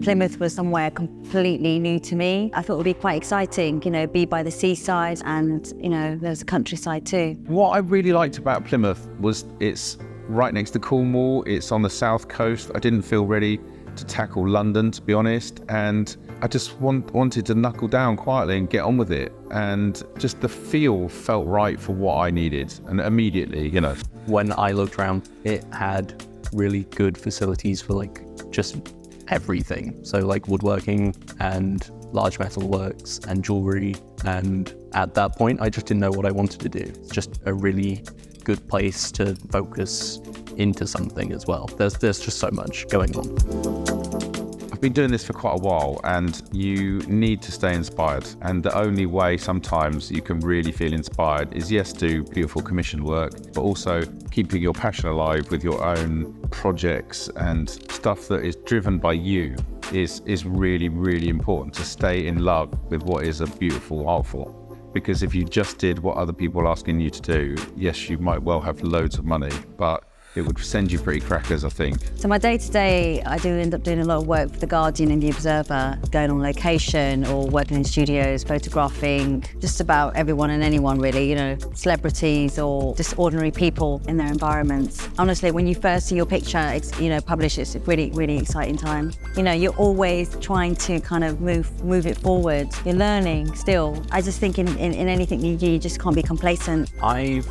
Plymouth was somewhere completely new to me. I thought it would be quite exciting, be by the seaside and, there's a countryside too. What I really liked about Plymouth was it's right next to Cornwall, it's on the south coast. I didn't feel ready to tackle London, to be honest, and I just wanted to knuckle down quietly and get on with it, and just the feel felt right for what I needed, and immediately, When I looked around, it had really good facilities for just everything. So woodworking and large metal works and jewelry, and at that point I just didn't know what I wanted to do. It's just a really good place to focus into something as well. There's just so much going on. I've been doing this for quite a while, and you need to stay inspired, and the only way sometimes you can really feel inspired is, yes, do beautiful commission work, but also keeping your passion alive with your own projects and stuff that is driven by you is really, really important, to stay in love with what is a beautiful art form. Because if you just did what other people are asking you to do, yes, you might well have loads of money, but it would send you pretty crackers, I think. So my day-to-day, I do end up doing a lot of work for The Guardian and The Observer, going on location or working in studios, photographing just about everyone and anyone really, celebrities or just ordinary people in their environments. Honestly, when you first see your picture, published, it's a really, really exciting time. You're always trying to kind of move it forward. You're learning still. I just think in anything you do, you just can't be complacent. I've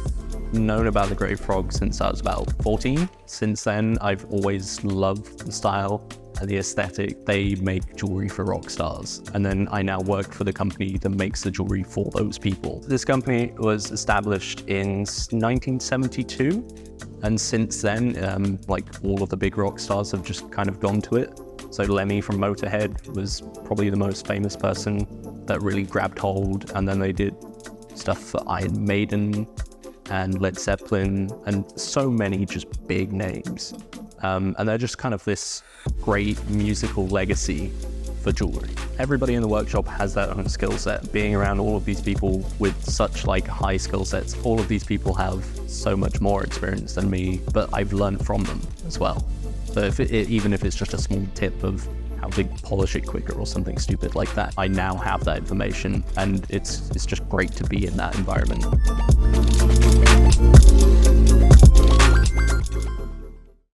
known about the Grey Frog since I was about 14. Since then, I've always loved the style and the aesthetic. They make jewelry for rock stars. And then I now work for the company that makes the jewelry for those people. This company was established in 1972. And since then, all of the big rock stars have just kind of gone to it. So Lemmy from Motorhead was probably the most famous person that really grabbed hold. And then they did stuff for Iron Maiden and Led Zeppelin, and so many just big names. And they're just kind of this great musical legacy for jewelry. Everybody in the workshop has their own skill set. Being around all of these people with such high skill sets, all of these people have so much more experience than me, but I've learned from them as well. So even if it's just a small tip of how to polish it quicker or something stupid like that, I now have that information, and it's just great to be in that environment.